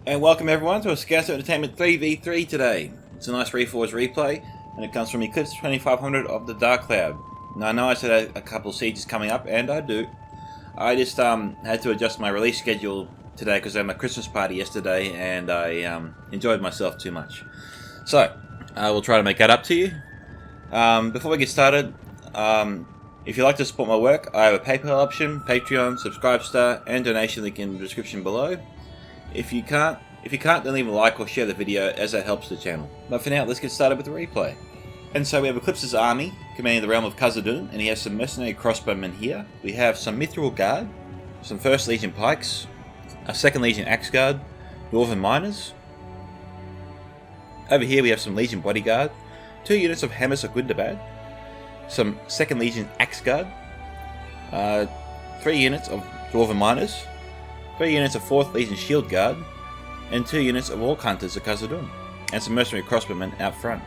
And welcome everyone to a Scout Entertainment 3v3 today. It's a nice Reforged replay, and it comes from Eclipse 2500 of the Darkcloud. Now I know I said a couple of sieges coming up, and I do. I just had to adjust my release schedule today because I had my Christmas party yesterday, and I enjoyed myself too much. So, I will try to make that up to you. Before we get started, if you'd like to support my work, I have a PayPal option, Patreon, Subscribestar, and donation link in the description below. If you can't, then leave a like or share the video, as that helps the channel. But for now, let's get started with the replay. And so we have Eclipse's army, commanding the realm of Khazad-dûm, and he has some mercenary crossbowmen here. We have some Mithril Guard, some 1st Legion Pikes, a 2nd Legion Axe Guard, Dwarven Miners. Over here we have some Legion Bodyguard, 2 units of Hammers of Gundabad, some 2nd Legion Axe Guard, 3 units of Dwarven Miners, 3 units of 4th Legion Shield Guard, and 2 units of Orc Hunters of Khazad-dûm, and some mercenary crossbowmen out front.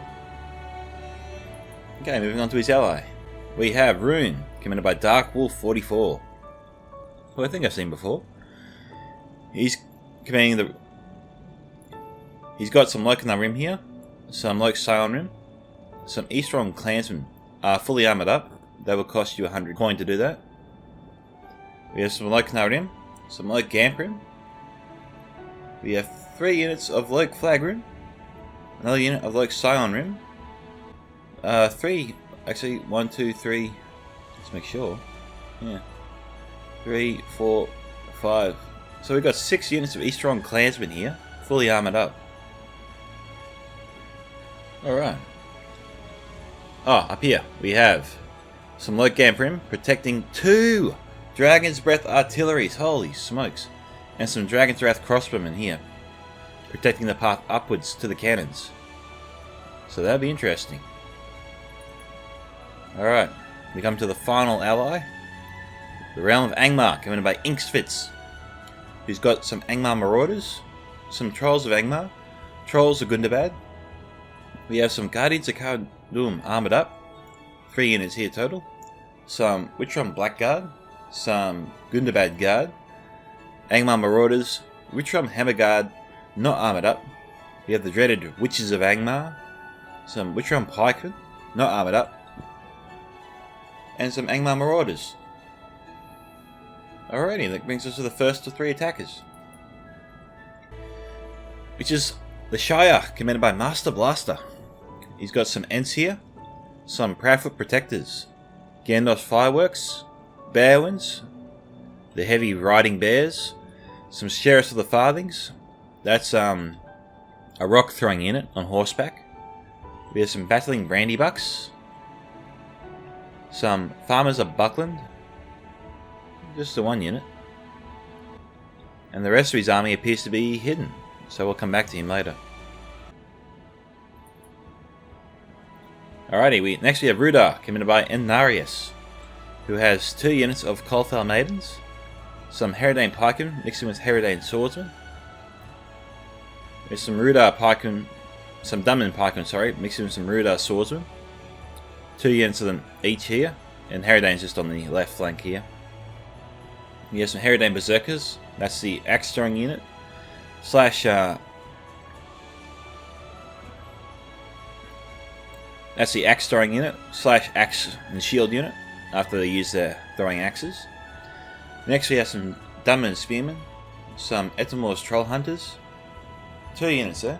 Okay, moving on to his ally. We have Rune, commanded by Dark Wolf 44, who I think I've seen before. He's commanding the... He's got some Locanar Rim here, some Loc Scion Rim, some Eastron Clansmen are fully armoured up. They will cost you 100 coin to do that. We have some Locanar Rim, some Loc Gamp Rim. We have 3 units of Loc Flag Rim, another unit of Loc Scion Rim, 3, actually 1, 2, 3, let's make sure, yeah, 3, 4, 5, so we've got 6 units of Eastron Clansmen here, fully armoured up. Alright. Oh, up here we have some Loc Gamp Rim protecting 2 Dragon's Breath artilleries, holy smokes, and some Dragon's Wrath crossbowmen here, protecting the path upwards to the cannons. So that'll be interesting. Alright, we come to the final ally, the realm of Angmar, commanded by Inksfits, who's got some Angmar Marauders, some Trolls of Angmar, Trolls of Gundabad. We have some Guardians of Khazad-dûm armoured up, 3 units here total, some Witchron Blackguard, some Gundabad Guard, Angmar Marauders, Witchron Hammer Guard, not armoured up. We have the dreaded Witches of Angmar, some Witchron Pikemen, not armoured up, and some Angmar Marauders. Alrighty, that brings us to the first of 3 attackers, which is the Shire, commanded by Master Blaster. He's got some Ents here, some Proudfoot Protectors, Gandalf's Fireworks, Bearwins, the Heavy Riding Bears, some Sheriffs of the Farthings, that's a rock throwing unit on horseback. We have some Battling Brandybucks, some Farmers of Buckland, just the 1 unit, and the rest of his army appears to be hidden, so we'll come back to him later. Alrighty, next we have Rudar, commanded by Enarius, who has 2 units of Colfell Maidens, some Herodane Pikemen mixed in with Herodane Swordsmen. There's some Rudar Pikemen, some Dunman Pikemen, sorry, mixed in with some Rudar Swordsmen. 2 units of them each here, and Herodane's just on the left flank here. We have some Herodane Berserkers, that's the axe throwing unit, slash that's the axe throwing unit, slash axe and shield unit, after they use their throwing axes. Next we have some Dunman Spearmen, some Etamor's Troll Hunters, 2 units there.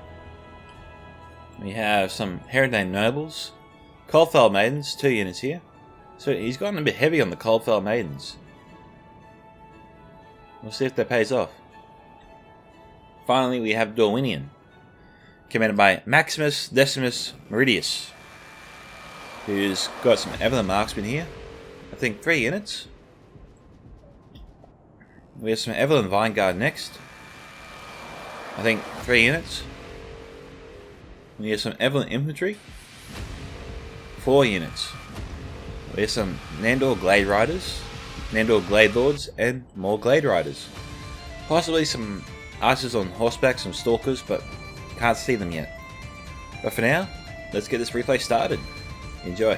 We have some Herodane Nobles, Coldfell Maidens, 2 units here. So he's gotten a bit heavy on the Coldfell Maidens. We'll see if that pays off. Finally we have Dorwinion, commanded by Maximus Decimus Meridius, who's got some Evelyn Marksmen here. I think 3 units. We have some Evelyn Vineguard next. I think 3 units. We have some Evelyn infantry. 4 units. We have some Nandor Glade Riders, Nandor Glade Lords, and more Glade Riders. Possibly some archers on horseback, some stalkers, but can't see them yet. But for now, let's get this replay started. Enjoy.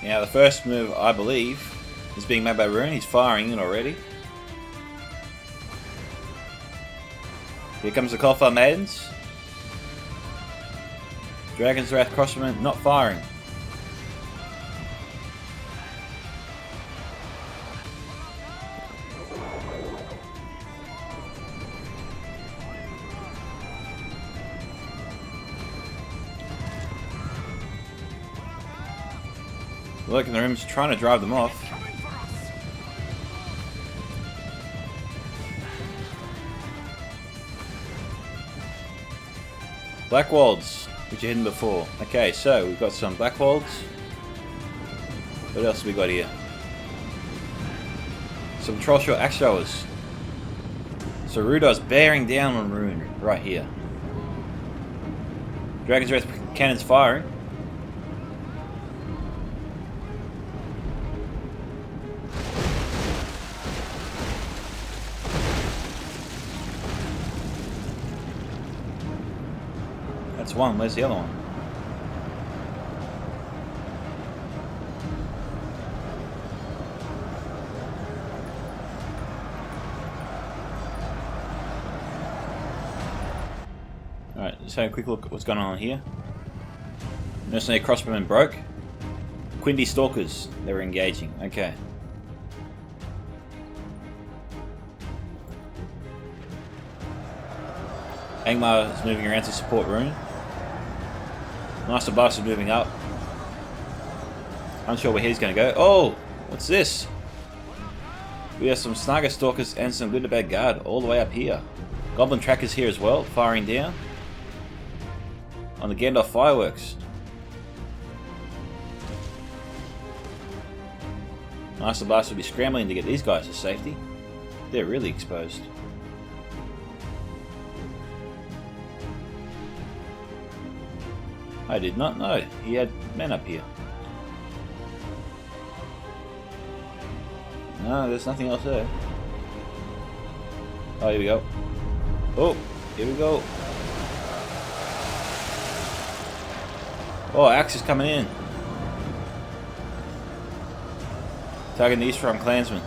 Now the first move, I believe, is being made by Rune. He's firing in already. Here comes the Coalfire Maidens. Dragon's Wrath Crossbowmen not firing. Look in the room's trying to drive them off. Blackwolds, which are hidden before. Okay, so we've got some Blackwolds. What else have we got here? Some Trollshot Axe Throwers. So Rudar's bearing down on Rune right here. Dragon's Wrath cannons firing. That's one, where's the other one? Alright, let's have a quick look at what's going on here. Mercenary Crossbowmen broke. Quindi Stalkers, they were engaging, okay. Angmar is moving around to support Rune. Master Blast is moving up. Unsure where he's going to go. Oh! What's this? We have some Snaga Stalkers and some Good to Bad Guard all the way up here. Goblin Trackers here as well, firing down on the Gandalf Fireworks. Master Blast will be scrambling to get these guys to safety. They're really exposed. I did not know he had men up here. No, there's nothing else there. Oh, here we go. Oh, here we go. Oh, Axe is coming in. Targeting the East Front Clansmen.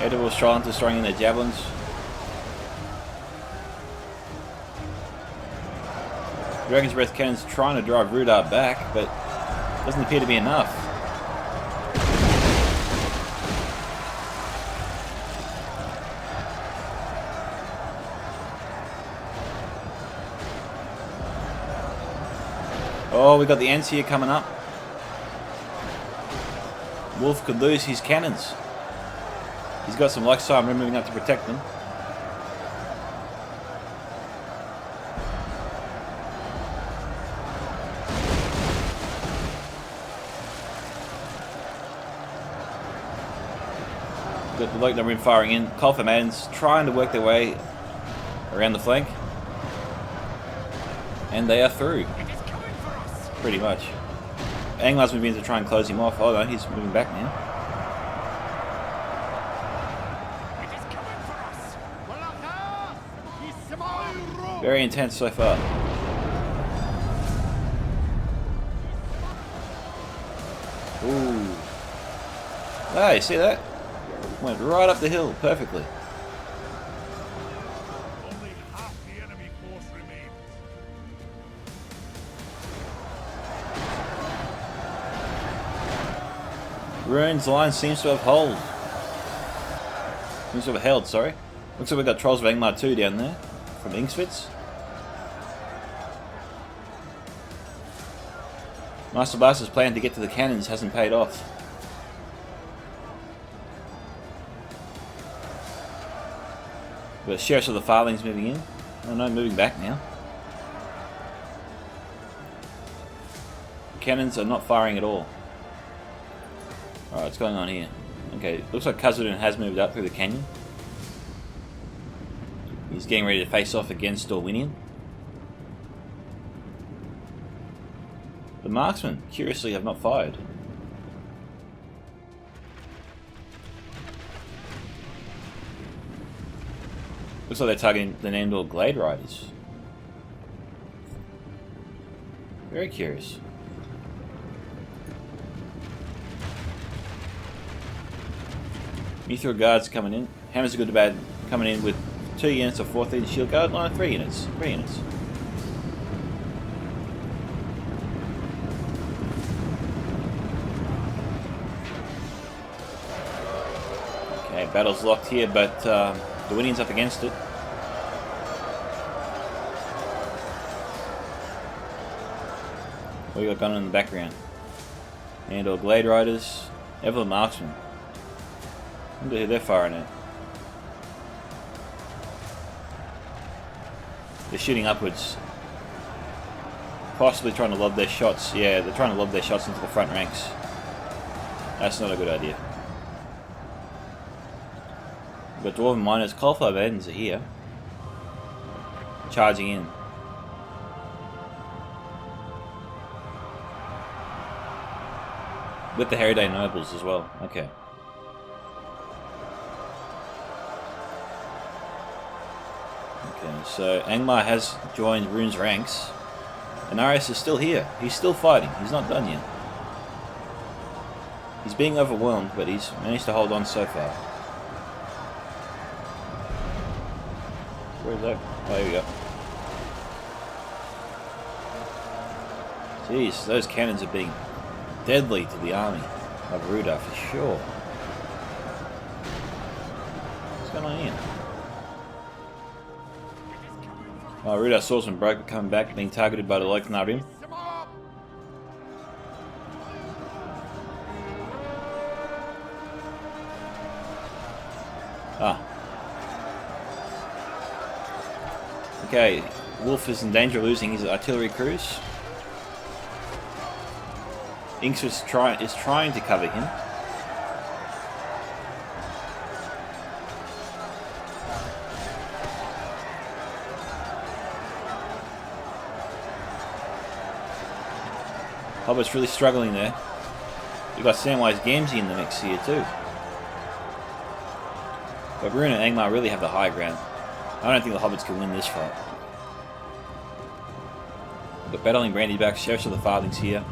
Edible Strollands throwing in their javelins. Dragon's Breath Cannon's trying to drive Rudar back, but doesn't appear to be enough. Oh, we got the Ents here coming up. Wolf could lose his cannons. He's got some lifetime moving up to protect them. Got the Loke Room firing in. Coalfire Maidens trying to work their way around the flank. And they are through. Pretty much. Anglar's moving in to try and close him off. Oh no, he's moving back now. Very intense so far. Ooh. Ah, you see that? Went right up the hill perfectly. Only half the enemy force remains. Rune's line seems to have held. Seems to have held, sorry. Looks like we've got Trolls of Angmar 2 down there from Ingsfits. Master Blaster's plan to get to the cannons hasn't paid off. But Sheriffs of the Farlings moving in. Oh no, moving back now. cannons are not firing at all. Alright, what's going on here? Okay, looks like Khazad-dûm has moved up through the canyon. He's getting ready to face off against Dorwinian. The marksmen, curiously, have not fired. Looks like they're targeting the Nandor Glade Riders. Very curious. Mithril Guards coming in. Hammers are good to bad coming in with 2 units of 4th Shield Guard, line of 3 units. 3 units. Okay, battle's locked here, but the Winian's up against it. What do you got going on in the background? Nandor Glade Riders, Evelyn Marksman. I wonder who they're firing at. They're shooting upwards. Possibly trying to lob their shots. Yeah, they're trying to lob their shots into the front ranks. That's not a good idea. We've got Dwarven Miners, Cauliflower Maidens are here. Charging in. With the Heriday Nobles as well. Okay. Okay, so Angmar has joined Rune's ranks. And Arius is still here. He's still fighting. He's not done yet. He's being overwhelmed, but he's managed to hold on so far. Where is that? Oh, here we go. Jeez, those cannons are being deadly to the army of Ruda for sure. What's going on here? Oh, Ruda Swordsman Broker coming back, being targeted by the Loknar Rim. Ah. Okay, Wolf is in danger of losing his artillery crews. Inks is trying to cover him. Hobbit's really struggling there. You've got Samwise Gamgee in the mix here too. But Rune and Angmar really have the high ground. I don't think the Hobbits can win this fight. But battling Brandyback, Sheriffs of the Farthings here.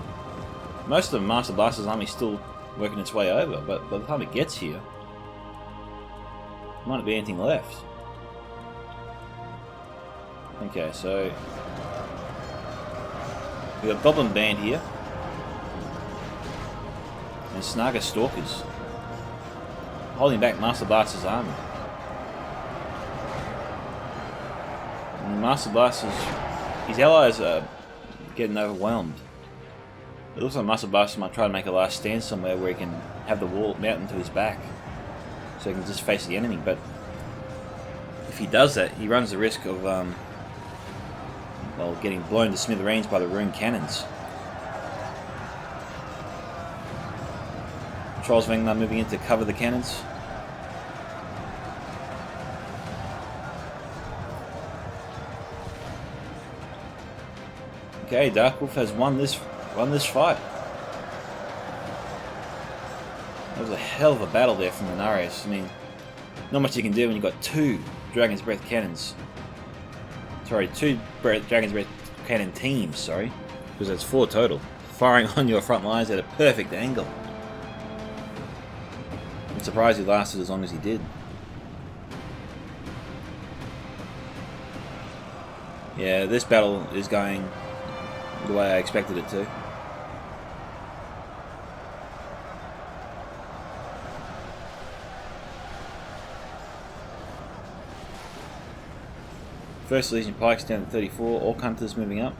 Most of the Master Blaster's army is still working its way over, but by the time it gets here, there might not be anything left. Okay, so we got Goblin Band here. And Snaga Stalkers. Holding back Master Blaster's army. And Master Blaster's... his allies are getting overwhelmed. It looks like Master Blaster might try to make a last stand somewhere where he can have the wall mountain to his back. So he can just face the enemy, but... if he does that, he runs the risk of... well, getting blown to smithereens by the Rune cannons. Trolls of Angmar moving in to cover the cannons. Okay, Darkwolf has won this fight. That was a hell of a battle there from the Narius. I mean, not much you can do when you've got 2 Dragon's Breath cannons. Sorry, 2 Dragon's Breath cannon teams, sorry. Because that's 4 total. Firing on your front lines at a perfect angle. I'm surprised he lasted as long as he did. Yeah, this battle is going the way I expected it to. First Legion Pikes down to 34, Orc Hunters moving up.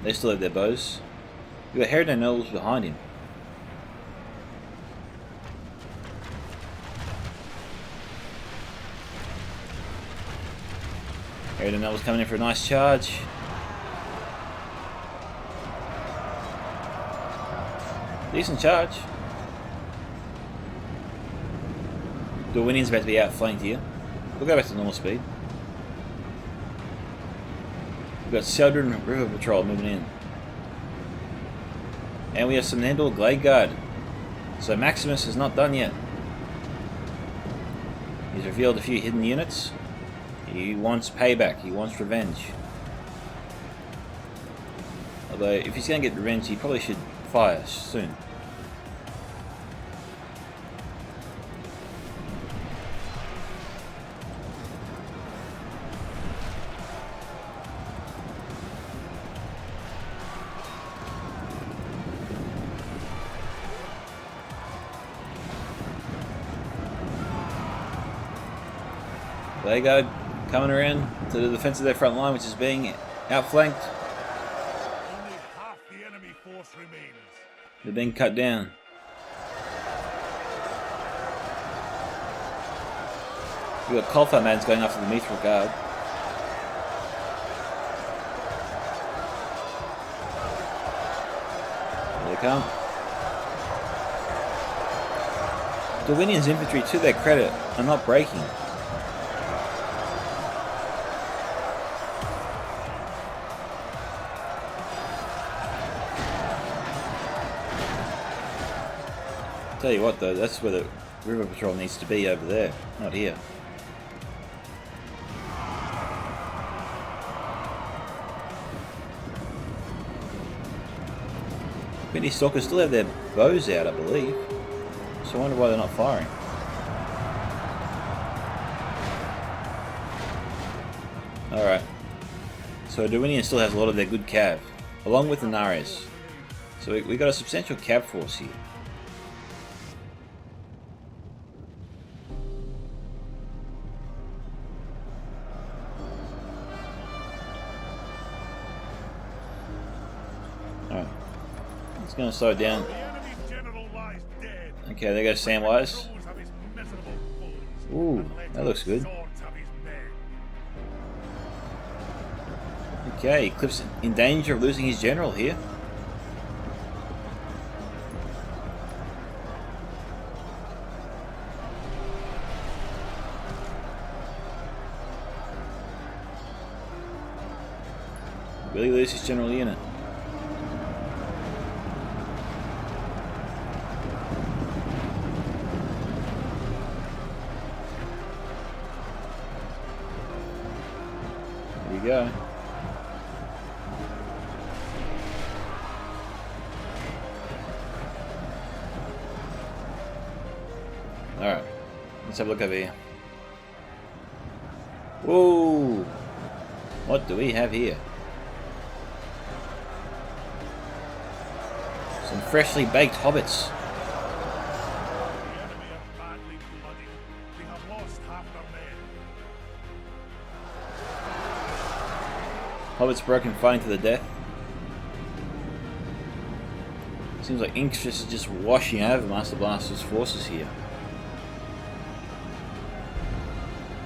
They still have their bows. We've got Heriday Nobles behind him. Heriday Nobles coming in for a nice charge. Decent charge. Darwinian's about to be outflanked here. We'll go back to normal speed. We've got Solider and River Patrol moving in. And we have some Nandor Glade Guard. So Maximus is not done yet. He's revealed a few hidden units. He wants payback, he wants revenge. Although, if he's going to get revenge, he probably should fire soon. They go coming around to the defense of their front line, which is being outflanked. Only half the enemy force remains. They're being cut down. We've got Colfa Mans going after the Mithril Guard. There they come. Darwinian's infantry, to their credit, are not breaking. Tell you what though, that's where the River Patrol needs to be, over there, not here. Many Stalkers still have their bows out, I believe. So I wonder why they're not firing. Alright. So Darwinian still has a lot of their good cav, along with the Nares. So we got a substantial cav force here. Alright. It's going to slow it down. Okay, there goes Samwise. Ooh, that looks good. Okay, Eclipse in danger of losing his general here. Really lose his general unit. There you go. Alright, let's have a look over here. Whoa! What do we have here? Some freshly baked hobbits. The enemy are badly bloodied. They have lost half their men. Hobbits broken, fighting to the death. Seems like Inkstress is just washing over Master Blaster's forces here.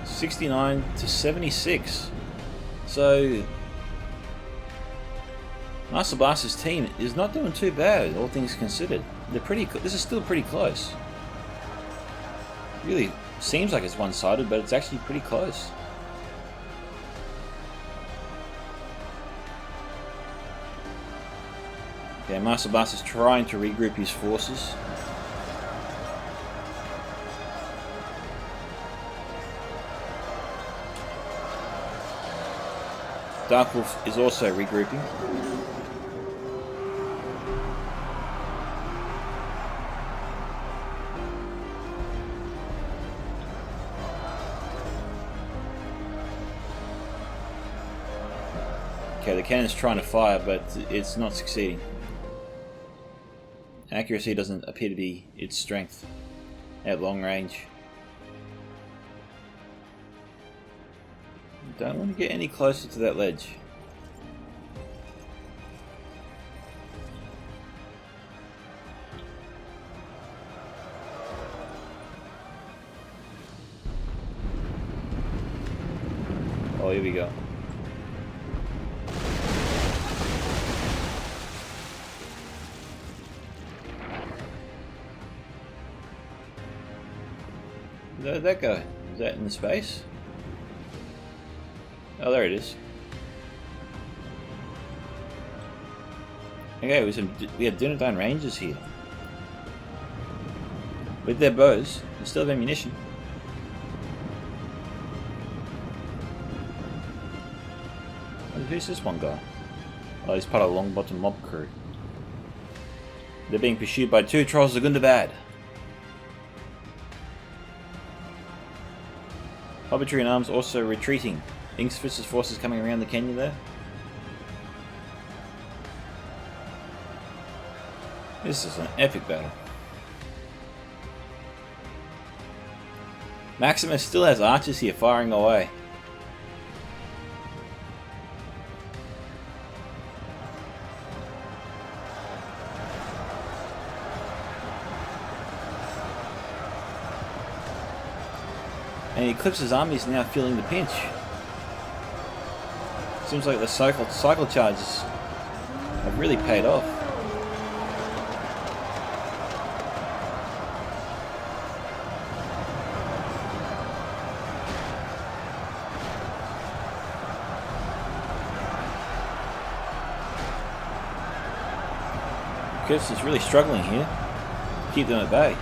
69 to 76. So Master Blaster's team is not doing too bad, all things considered. They're pretty. This is still pretty close. Really seems like it's one-sided, but it's actually pretty close. Okay, Master Blaster's trying to regroup his forces. Dark Wolf is also regrouping. Okay, the cannon's trying to fire, but it's not succeeding. Accuracy doesn't appear to be its strength at long range. Don't want to get any closer to that ledge. Oh, here we go. Where did that go? Is that in space? Oh, there it is. Okay, we have Dunedain Rangers here. With their bows, they still have ammunition. Who's this one guy? Oh, he's part of the Longbottom mob crew. They're being pursued by 2 trolls of Gundabad. Hobbitry and arms also retreating. Ingsfist's forces coming around the canyon there. This is an epic battle. Maximus still has archers here firing away. And Eclipse's army is now feeling the pinch. Seems like the cycle charges have really paid off. Eclipse is really struggling here to keep them at bay.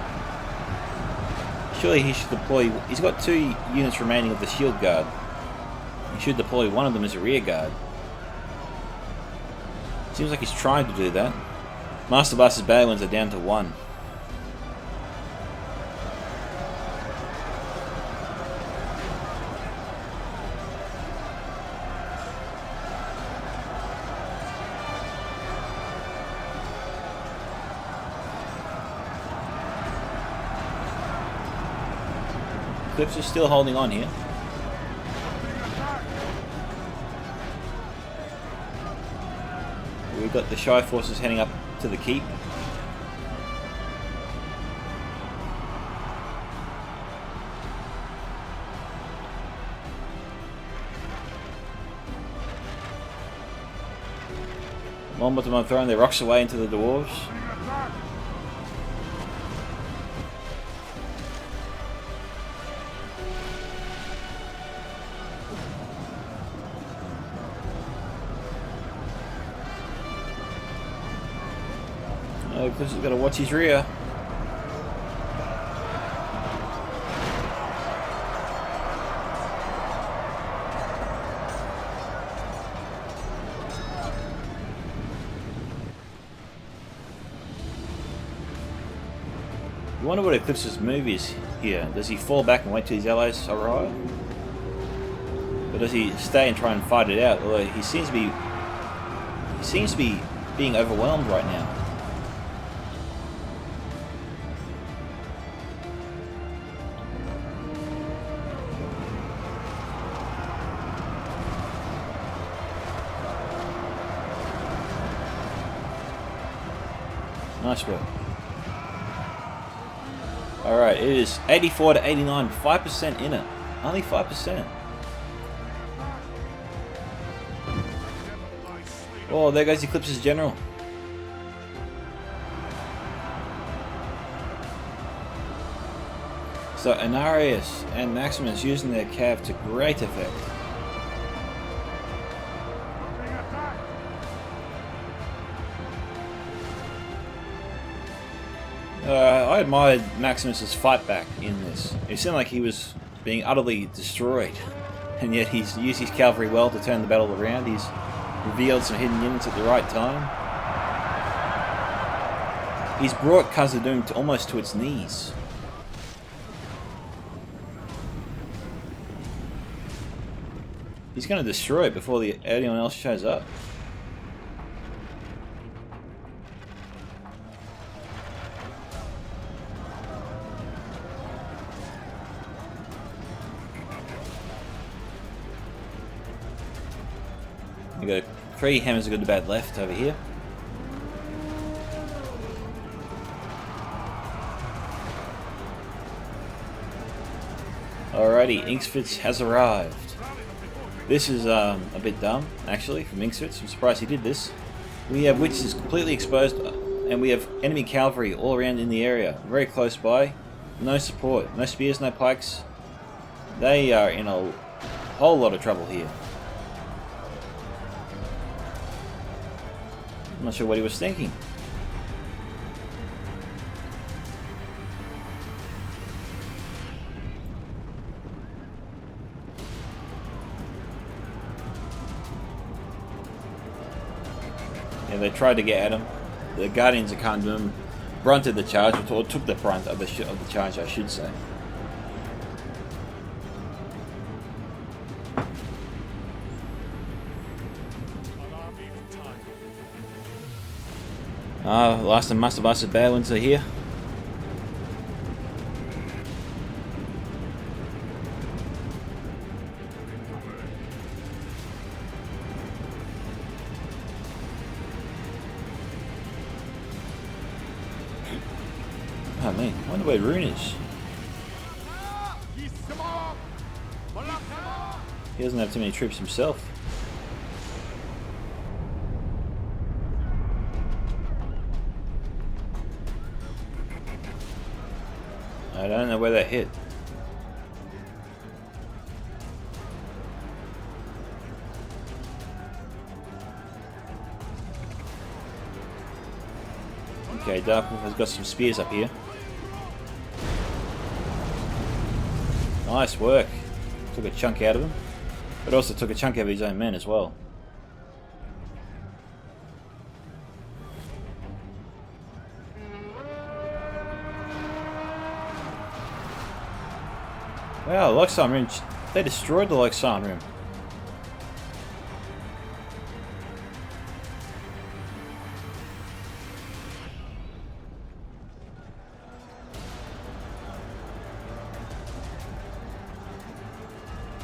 Surely he should deploy. He's got 2 units remaining of the shield guard. He should deploy one of them as a rear guard. Seems like he's trying to do that. Master Blaster's Bailwinds are down to 1. Eclipse is still holding on here. We've got the Shy forces heading up to the keep. Longbottom are throwing their rocks away into the dwarves. Eclipse has got to watch his rear. I wonder what Eclipse's move is here. Does he fall back and wait till his allies arrive? Or does he stay and try and fight it out? Although he seems to be being overwhelmed right now. Nice work. Alright, it is 84 to 89, 5% in it. Only 5%. Oh, there goes Eclipse's general. So Anarius and Maximus using their cav to great effect. I admired Maximus's fight back in this. It seemed like he was being utterly destroyed, and yet he's used his cavalry well to turn the battle around. He's revealed some hidden units at the right time. He's brought Khazad-dûm to almost to its knees. He's going to destroy it before anyone else shows up. We got 3 hammers of Gundabad left over here. Alrighty, Ingsfits has arrived. This is a bit dumb, actually, from Ingsfits. I'm surprised he did this. We have witches completely exposed, and we have enemy cavalry all around in the area, very close by. no support. No spears, no pikes. They are in a whole lot of trouble here. I'm not sure what he was thinking. Yeah, they tried to get at him. The Guardians of Kandum brunted the charge, or took the brunt of the charge, I should say. Last and Master Blaster Bear Winds are here. Oh man, I wonder where Rune is. He doesn't have too many troops himself. I don't know where that hit. Okay, Darkwolf has got some spears up here. Nice work. Took a chunk out of him, but also took a chunk out of his own men as well. Wow, the Loxon Room, they destroyed the Loxon Room.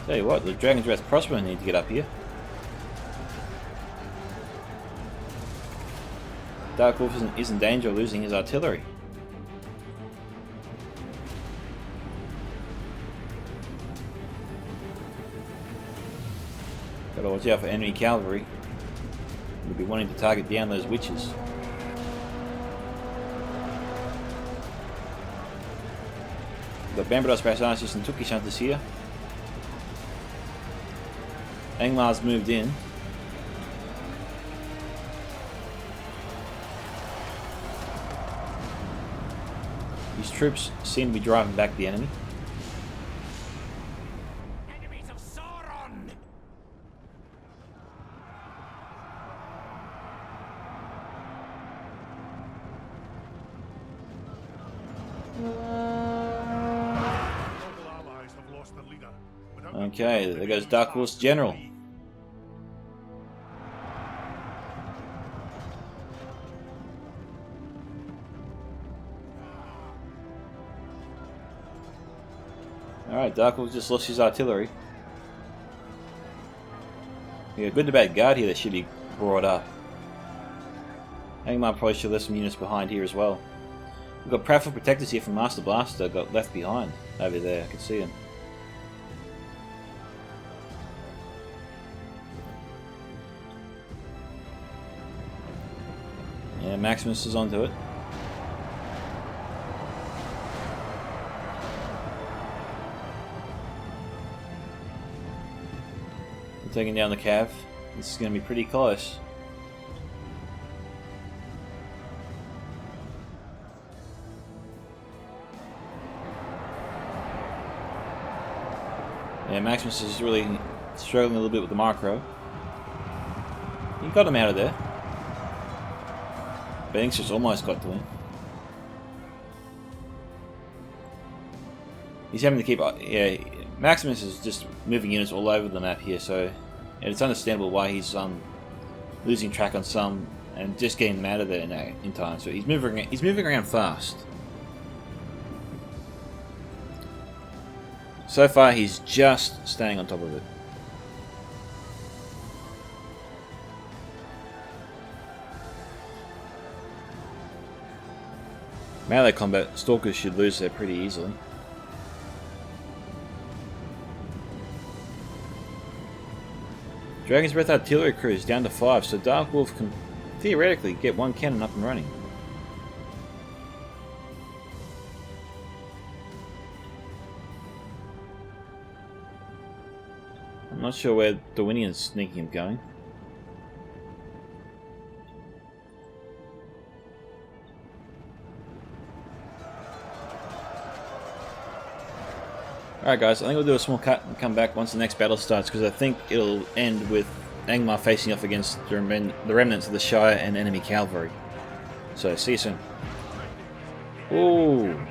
Tell you what, the Dragon's Breath Crossbow need to get up here. Darkwolf is in danger of losing his artillery. Gotta watch out for enemy cavalry. We'll be wanting to target down those witches. We've got Bambados Brassasis and Tukish Hunters here. Angmar's moved in. These troops seem to be driving back the enemy. Enemies of Sauron! Local allies have lost their leader. Without Okay, there goes Darkwolf's general. Alright, Darkwolf just lost his artillery. We got a good and bad guard here that should be brought up. Angmar probably should have left some units behind here as well. We've got Proudful Protectors here from Master Blaster got left behind over there. I can see them. Yeah, Maximus is onto it. We're taking down the Cav. This is going to be pretty close. Yeah, Maximus is really struggling a little bit with the Micro. He got him out of there. Banks just almost got to him. He's having to keep... Yeah, Maximus is just moving units all over the map here, so... And it's understandable why he's losing track on some and just getting them out of there in time. So he's moving around fast. So far, he's just staying on top of it. Melee combat, Stalkers should lose there pretty easily. Dragon's Breath artillery crew is down to 5, so Darkwolf can theoretically get one cannon up and running. Not sure where Darwinian's sneaking him going. Alright guys, I think we'll do a small cut and come back once the next battle starts, because I think it'll end with Angmar facing off against the remnants of the Shire and enemy cavalry. So, see you soon. Ooh.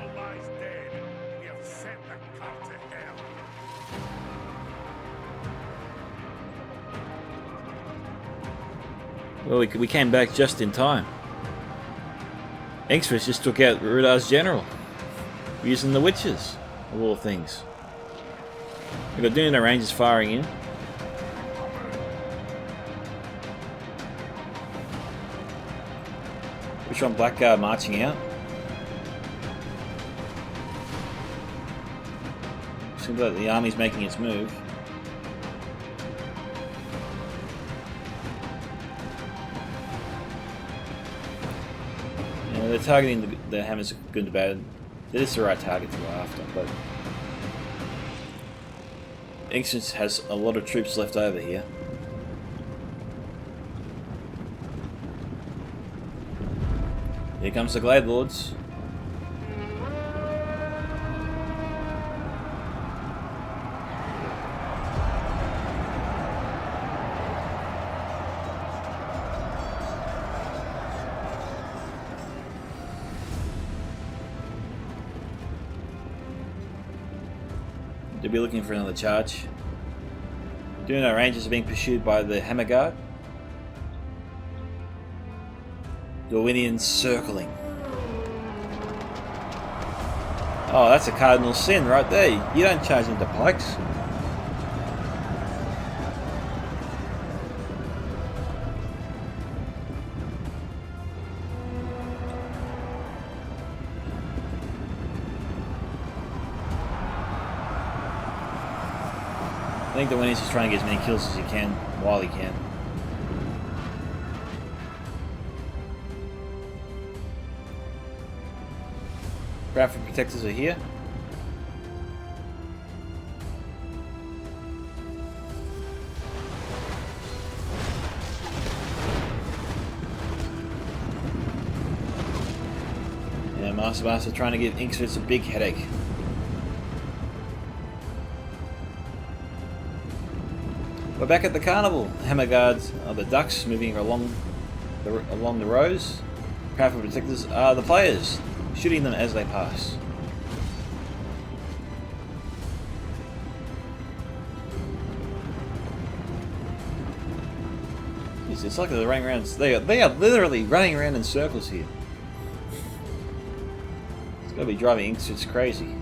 Well, we came back just in time. Ingsford just took out Rudar's general, using the witches, of all things. We've got Dino Rangers firing in. Which one? Blackguard marching out. Seems like the army's making its move. Yeah, they're targeting the hammers good and bad. It is the right target to go after, but Ingsford has a lot of troops left over here. Here comes the Glade Lords. They'll be looking for another charge. Dino Rangers are being pursued by the Hammer Guard. Darwinians circling. Oh, that's a cardinal sin right there. You don't charge into pikes. I think Darwinians is trying to get as many kills as he can while he can. Graphic protectors are here. Yeah, Master trying to give Ingsford a big headache. We're back at the carnival. Hammer Guards are the ducks moving along the rows. Graphic protectors are the players, shooting them as they pass. It's like they're running around. They are literally running around in circles here. It's got to be driving Ingsford crazy.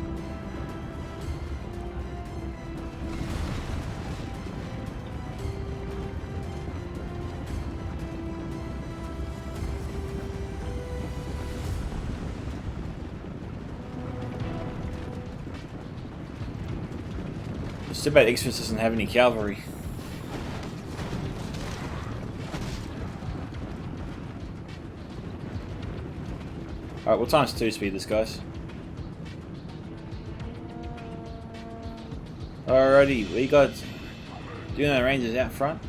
It's too bad Ingsford doesn't have any cavalry. Alright, we'll times 2 speed this, guys. Alrighty, we got Dino Rangers out front.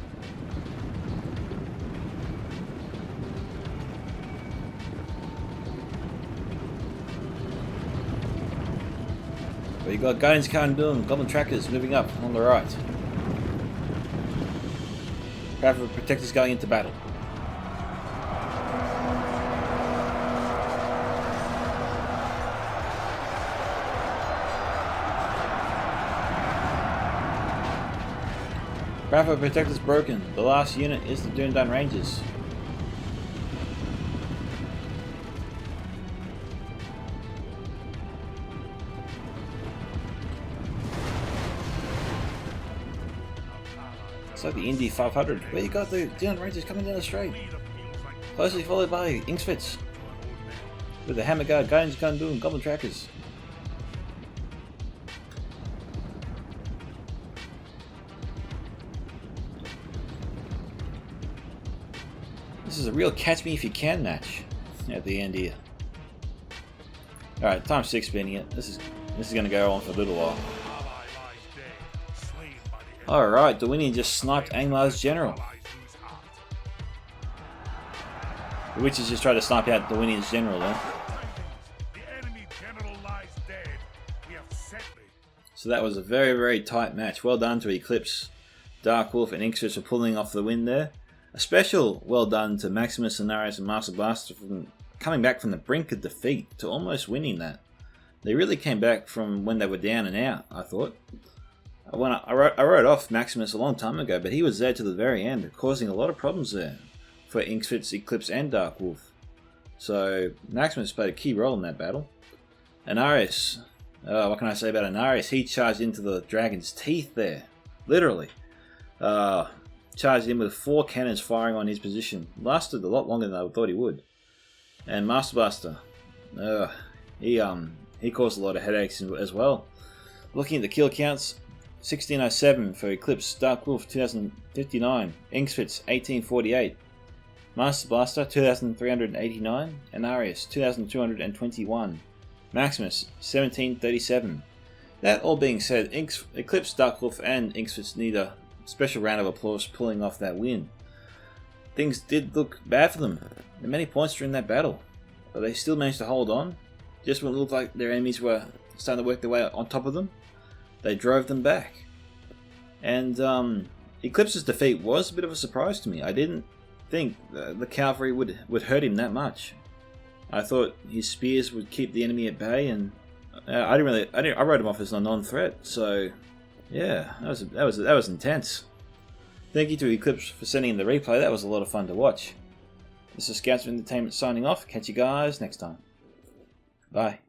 We got Guardians and Goblin Trackers moving up on the right. Graphic Protectors going into battle. Graphic Protectors broken. The last unit is the Dundun Rangers. It's like the Indy 500, where you got the Dundun Rangers coming down the straight. Closely followed by Ingsford with the Hammer Guard, Guardians and Goblin Trackers. This is a real catch me if you can match at the end here. Alright, times 6 spinning it. This is gonna go on for a little while. Alright, the Winnie just sniped Angmar's general. Allies lose heart. The witches just tried to snipe out the Winnie's general there. The enemy general lies dead. We have set thee. So that was a very, very tight match. Well done to Eclipse, Dark Wolf and Inxus for pulling off the win there. A special well done to Maximus, Cenarius and Master Blaster for coming back from the brink of defeat to almost winning that. They really came back from when they were down and out, I thought. I wrote off Maximus a long time ago, but he was there to the very end, causing a lot of problems there for Inxus, Eclipse and Dark Wolf. So Maximus played a key role in that battle. Cenarius, what can I say about Cenarius? He charged into the dragon's teeth there, literally. Charged in with 4 cannons firing on his position. Lasted a lot longer than I thought he would. And Master Blaster, he caused a lot of headaches as well. Looking at the kill counts, 1607 for Eclipse, Dark Wolf 2059, Inxfits 1848, Master Blaster 2389, and Arius 2221, Maximus 1737. That all being said, Eclipse, Dark Wolf, and Inxfits need a special round of applause for pulling off that win. Things did look bad for them. There were many points during that battle, but they still managed to hold on. Just when it looked like their enemies were starting to work their way on top of them, they drove them back. And Eclipse's defeat was a bit of a surprise to me. I didn't think the cavalry would hurt him that much. I thought his spears would keep the enemy at bay, and I wrote him off as a non-threat. So yeah, that was intense. Thank you to Eclipse for sending in the replay. That was a lot of fun to watch. This is Scouts of Entertainment signing off. Catch you guys next time. Bye.